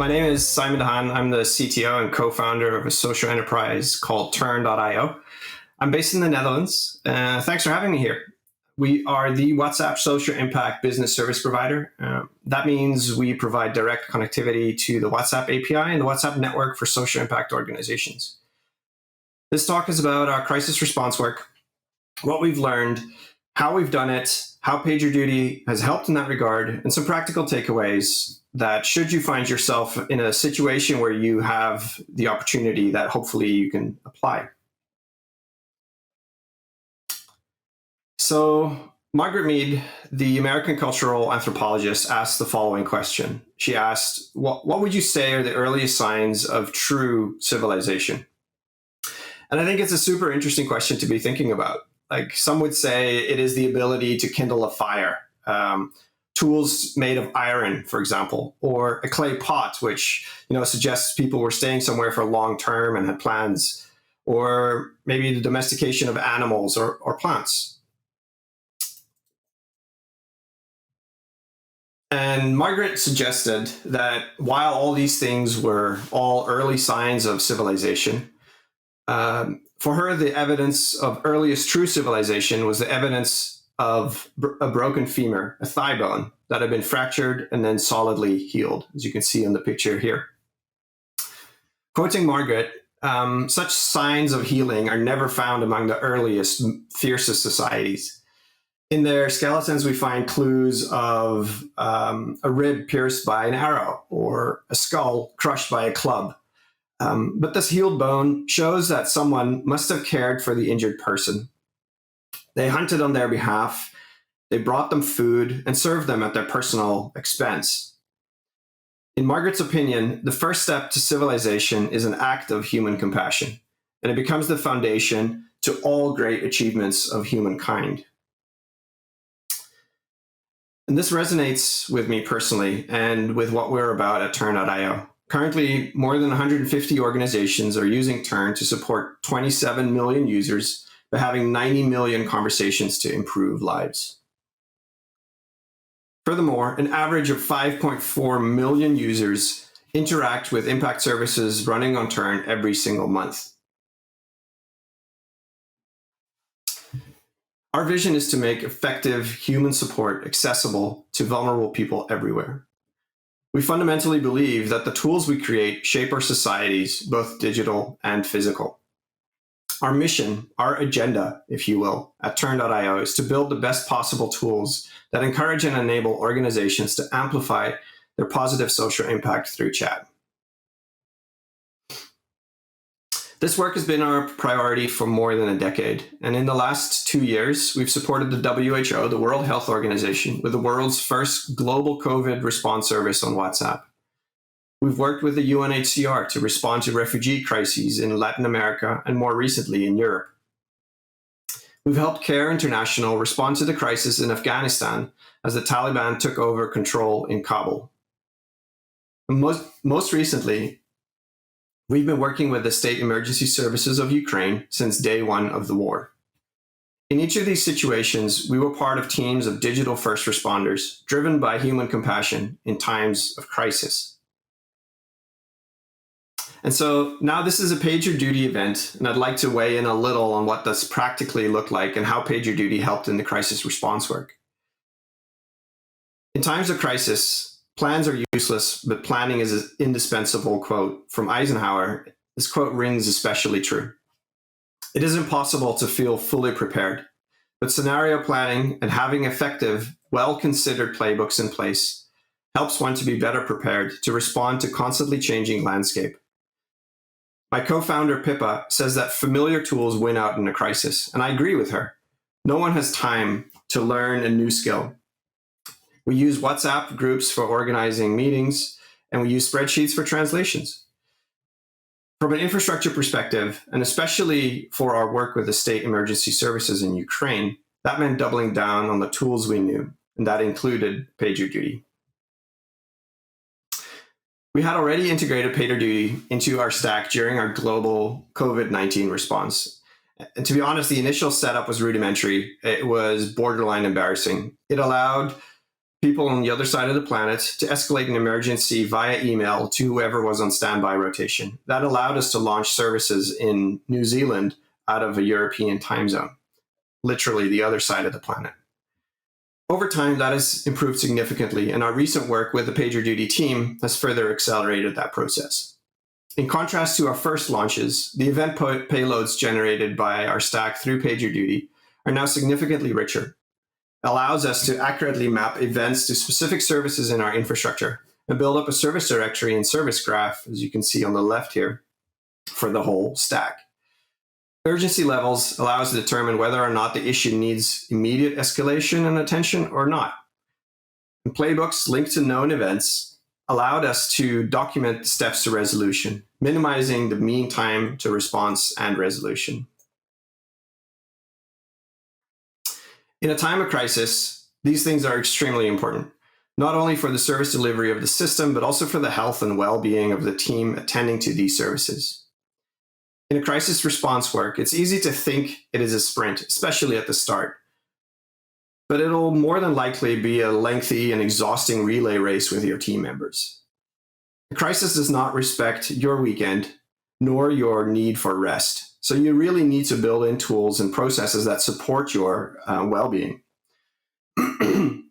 My name is Simon Dehaan. I'm the CTO and co-founder of a social enterprise called Turn.io. I'm based in the Netherlands. Thanks for having me here. We are the WhatsApp social impact business service provider. That means we provide direct connectivity to the WhatsApp API and the WhatsApp network for social impact organizations. This talk is about our crisis response work, what we've learned, how we've done it, how PagerDuty has helped in that regard, and some practical takeaways that should you find yourself in a situation where you have the opportunity that hopefully you can apply. So Margaret Mead, the American cultural anthropologist, asked the following question. She asked, what would you say are the earliest signs of true civilization? And I think it's a super interesting question to be thinking about. Like some would say it is the ability to kindle a fire, tools made of iron, for example, or a clay pot, which suggests people were staying somewhere for long term and had plans, or maybe the domestication of animals or plants. And Margaret suggested that while all these things were all early signs of civilization, for her, the evidence of earliest true civilization was the evidence of a broken femur, a thigh bone that had been fractured and then solidly healed, as you can see in the picture here. Quoting Margaret, such signs of healing are never found among the earliest, fiercest societies. In their skeletons, we find clues of a rib pierced by an arrow or a skull crushed by a club. But this healed bone shows that someone must have cared for the injured person. They hunted on their behalf, they brought them food, and served them at their personal expense. In Margaret's opinion, the first step to civilization is an act of human compassion, and it becomes the foundation to all great achievements of humankind. And this resonates with me personally and with what we're about at Turn.io. Currently, more than 150 organizations are using Turn to support 27 million users by having 90 million conversations to improve lives. Furthermore, an average of 5.4 million users interact with impact services running on Turn every single month. Our vision is to make effective human support accessible to vulnerable people everywhere. We fundamentally believe that the tools we create shape our societies, both digital and physical. Our mission, our agenda, if you will, at Turn.io is to build the best possible tools that encourage and enable organizations to amplify their positive social impact through chat. This work has been our priority for more than a decade, and in the last 2 years, we've supported the WHO, the World Health Organization, with the world's first global COVID response service on WhatsApp. We've worked with the UNHCR to respond to refugee crises in Latin America and more recently in Europe. We've helped Care International respond to the crisis in Afghanistan as the Taliban took over control in Kabul. And most recently, we've been working with the state emergency services of Ukraine since day one of the war. In each of these situations, we were part of teams of digital first responders driven by human compassion in times of crisis. And so now this is a PagerDuty event, and I'd like to weigh in a little on what this practically looked like and how PagerDuty helped in the crisis response work. In times of crisis, plans are useless, but planning is an indispensable quote from Eisenhower. This quote rings especially true. It is impossible to feel fully prepared, but scenario planning and having effective, well-considered playbooks in place helps one to be better prepared to respond to constantly changing landscape. My co-founder, Pippa, says that familiar tools win out in a crisis, and I agree with her. No one has time to learn a new skill. We use WhatsApp groups for organizing meetings, and we use spreadsheets for translations. From an infrastructure perspective, and especially for our work with the state emergency services in Ukraine, that meant doubling down on the tools we knew, and that included PagerDuty. We had already integrated PagerDuty into our stack during our global COVID-19 response. And to be honest, the initial setup was rudimentary. It was borderline embarrassing. It allowed people on the other side of the planet to escalate an emergency via email to whoever was on standby rotation. That allowed us to launch services in New Zealand out of a European time zone, literally the other side of the planet. Over time, that has improved significantly, and our recent work with the PagerDuty team has further accelerated that process. In contrast to our first launches, the event payloads generated by our stack through PagerDuty are now significantly richer. It allows us to accurately map events to specific services in our infrastructure and build up a service directory and service graph, as you can see on the left here, for the whole stack. Urgency levels allow us to determine whether or not the issue needs immediate escalation and attention or not. And playbooks linked to known events allowed us to document steps to resolution, minimizing the mean time to response and resolution. In a time of crisis, these things are extremely important, not only for the service delivery of the system, but also for the health and well-being of the team attending to these services. In a crisis response work, it's easy to think it is a sprint, especially at the start. But it'll more than likely be a lengthy and exhausting relay race with your team members. A crisis does not respect your weekend, nor your need for rest. So you really need to build in tools and processes that support your well-being. Playbooks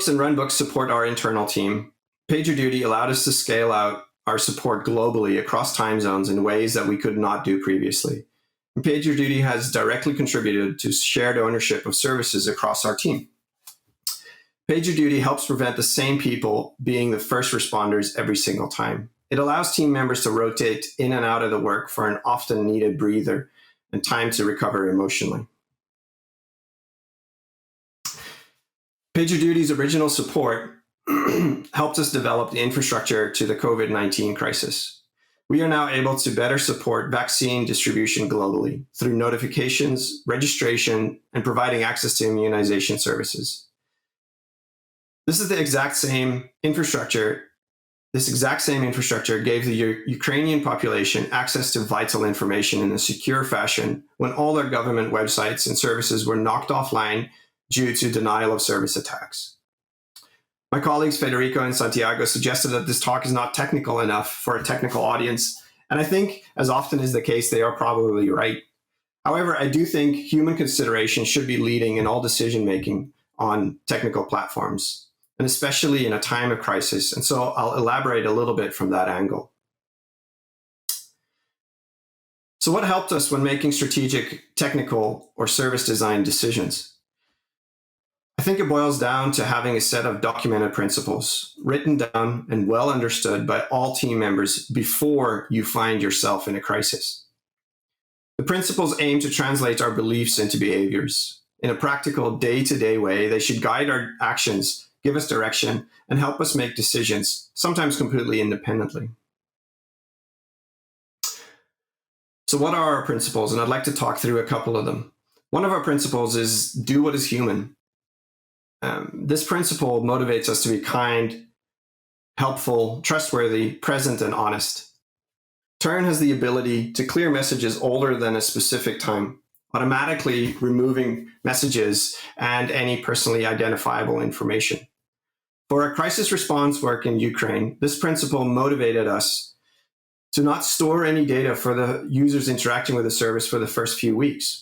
and runbooks support our internal team. PagerDuty allowed us to scale out our support globally across time zones in ways that we could not do previously. And PagerDuty has directly contributed to shared ownership of services across our team. PagerDuty helps prevent the same people being the first responders every single time. It allows team members to rotate in and out of the work for an often needed breather and time to recover emotionally. PagerDuty's original support helped us develop the infrastructure to the COVID-19 crisis. We are now able to better support vaccine distribution globally through notifications, registration, and providing access to immunization services. This exact same infrastructure gave the Ukrainian population access to vital information in a secure fashion when all their government websites and services were knocked offline due to denial of service attacks. My colleagues Federico and Santiago suggested that this talk is not technical enough for a technical audience, and I think, as often is the case, they are probably right. However, I do think human consideration should be leading in all decision-making on technical platforms, and especially in a time of crisis, and so I'll elaborate a little bit from that angle. So what helped us when making strategic, technical, or service design decisions? I think it boils down to having a set of documented principles written down and well understood by all team members before you find yourself in a crisis. The principles aim to translate our beliefs into behaviors. In a practical, day-to-day way, they should guide our actions, give us direction, and help us make decisions, sometimes completely independently. So what are our principles? And I'd like to talk through a couple of them. One of our principles is do what is human. This principle motivates us to be kind, helpful, trustworthy, present, and honest. Turn has the ability to clear messages older than a specific time, automatically removing messages and any personally identifiable information. For our crisis response work in Ukraine, this principle motivated us to not store any data for the users interacting with the service for the first few weeks.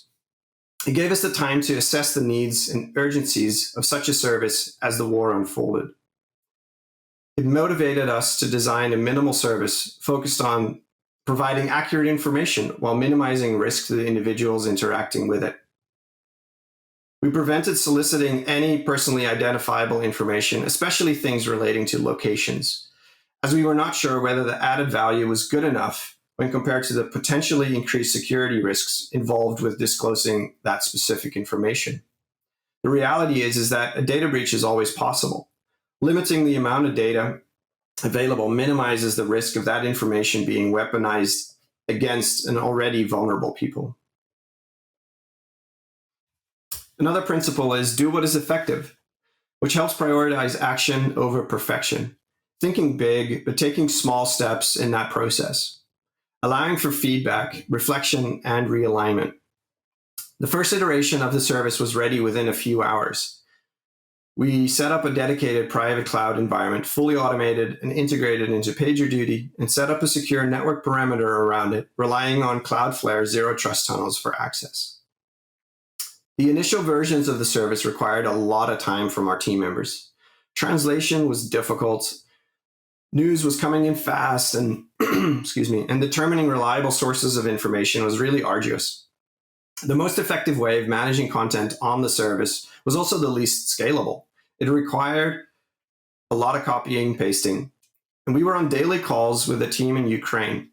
It gave us the time to assess the needs and urgencies of such a service as the war unfolded. It motivated us to design a minimal service focused on providing accurate information while minimizing risk to the individuals interacting with it. We prevented soliciting any personally identifiable information, especially things relating to locations, as we were not sure whether the added value was good enough when compared to the potentially increased security risks involved with disclosing that specific information. The reality is that a data breach is always possible. Limiting the amount of data available minimizes the risk of that information being weaponized against an already vulnerable people. Another principle is do what is effective, which helps prioritize action over perfection, thinking big, but taking small steps in that process. Allowing for feedback, reflection, and realignment. The first iteration of the service was ready within a few hours. We set up a dedicated private cloud environment, fully automated and integrated into PagerDuty, and set up a secure network perimeter around it, relying on Cloudflare zero trust tunnels for access. The initial versions of the service required a lot of time from our team members. Translation was difficult. News was coming in fast, and and determining reliable sources of information was really arduous. The most effective way of managing content on the service was also the least scalable. It required a lot of copying and pasting. And we were on daily calls with a team in Ukraine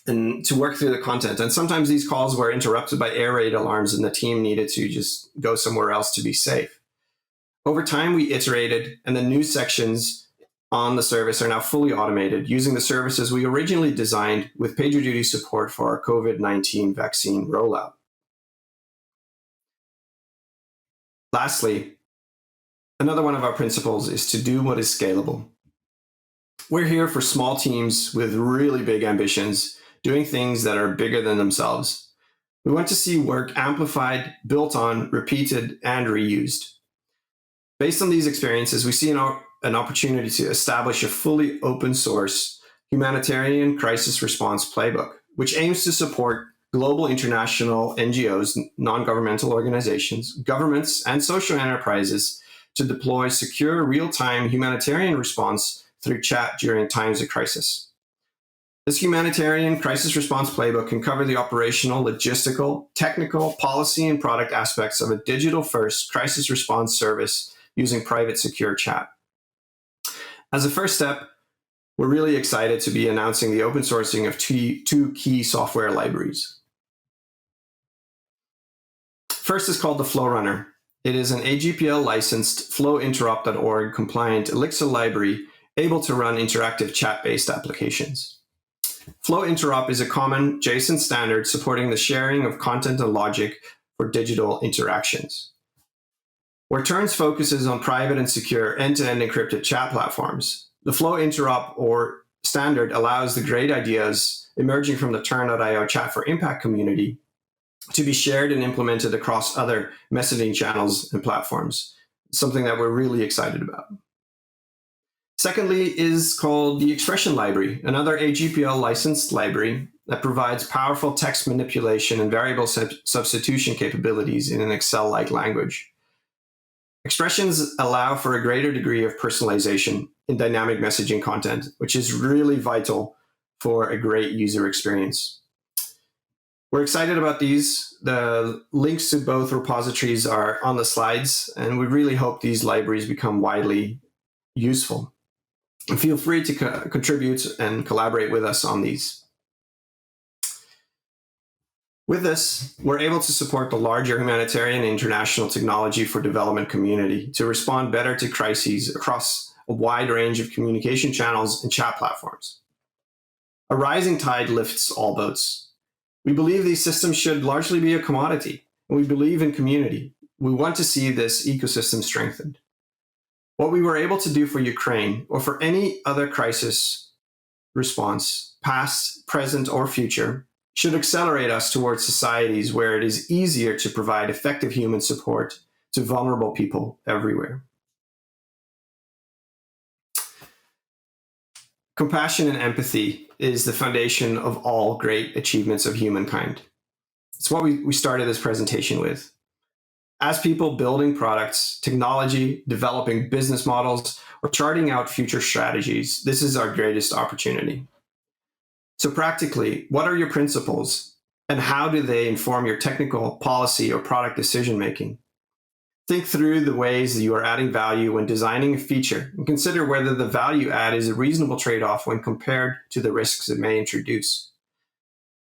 and to work through the content. And sometimes these calls were interrupted by air raid alarms and the team needed to just go somewhere else to be safe. Over time, we iterated, and the news sections on the service are now fully automated using the services we originally designed with PagerDuty support for our COVID-19 vaccine rollout. Lastly, another one of our principles is to do what is scalable. We're here for small teams with really big ambitions, doing things that are bigger than themselves. We want to see work amplified, built on, repeated, and reused. Based on these experiences, we see an opportunity to establish a fully open source Humanitarian Crisis Response Playbook, which aims to support global international NGOs, non-governmental organizations, governments, and social enterprises to deploy secure, real-time humanitarian response through chat during times of crisis. This Humanitarian Crisis Response Playbook can cover the operational, logistical, technical, policy, and product aspects of a digital-first crisis response service using private secure chat. As a first step, we're really excited to be announcing the open sourcing of two key software libraries. First is called the Flow Runner. It is an AGPL licensed flowinterrupt.org compliant Elixir library able to run interactive chat-based applications. Flowinterrupt is a common JSON standard supporting the sharing of content and logic for digital interactions. Where Turns focuses on private and secure end-to-end encrypted chat platforms, the Flowinterrupt or standard allows the great ideas emerging from the Turn.io Chat for Impact community to be shared and implemented across other messaging channels and platforms, something that we're really excited about. Secondly is called the Expression Library, another AGPL licensed library that provides powerful text manipulation and variable substitution capabilities in an Excel-like language. Expressions allow for a greater degree of personalization in dynamic messaging content, which is really vital for a great user experience. We're excited about these. The links to both repositories are on the slides, and we really hope these libraries become widely useful. And feel free to contribute and collaborate with us on these. With this, we're able to support the larger humanitarian and international technology for development community to respond better to crises across a wide range of communication channels and chat platforms. A rising tide lifts all boats. We believe these systems should largely be a commodity, and we believe in community. We want to see this ecosystem strengthened. What we were able to do for Ukraine or for any other crisis response, past, present, or future, should accelerate us towards societies where it is easier to provide effective human support to vulnerable people everywhere. Compassion and empathy is the foundation of all great achievements of humankind. It's what we started this presentation with. As people building products, technology, developing business models, or charting out future strategies, this is our greatest opportunity. So practically, what are your principles and how do they inform your technical, policy, or product decision-making? Think through the ways that you are adding value when designing a feature and consider whether the value add is a reasonable trade-off when compared to the risks it may introduce.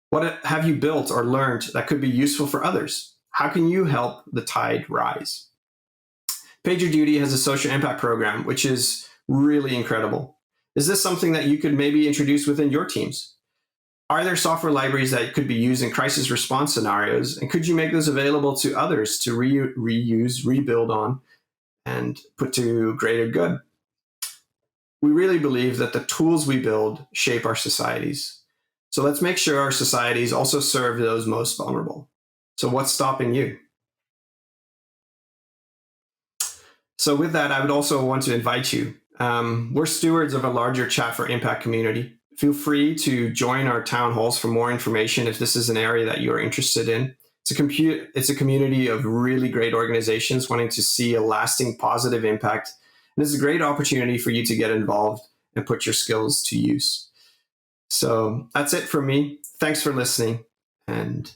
What have you built or learned that could be useful for others? How can you help the tide rise? PagerDuty has a social impact program, which is really incredible. Is this something that you could maybe introduce within your teams? Are there software libraries that could be used in crisis response scenarios? And could you make those available to others to reuse, rebuild on, and put to greater good? We really believe that the tools we build shape our societies. So let's make sure our societies also serve those most vulnerable. So what's stopping you? So with that, I would also want to invite you. We're stewards of a larger Chat for Impact community. Feel free to join our town halls for more information if this is an area that you're interested in. It's a community of really great organizations wanting to see a lasting positive impact. And it's a great opportunity for you to get involved and put your skills to use. So that's it from me. Thanks for listening, and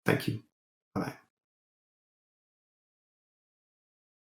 thank you. Bye.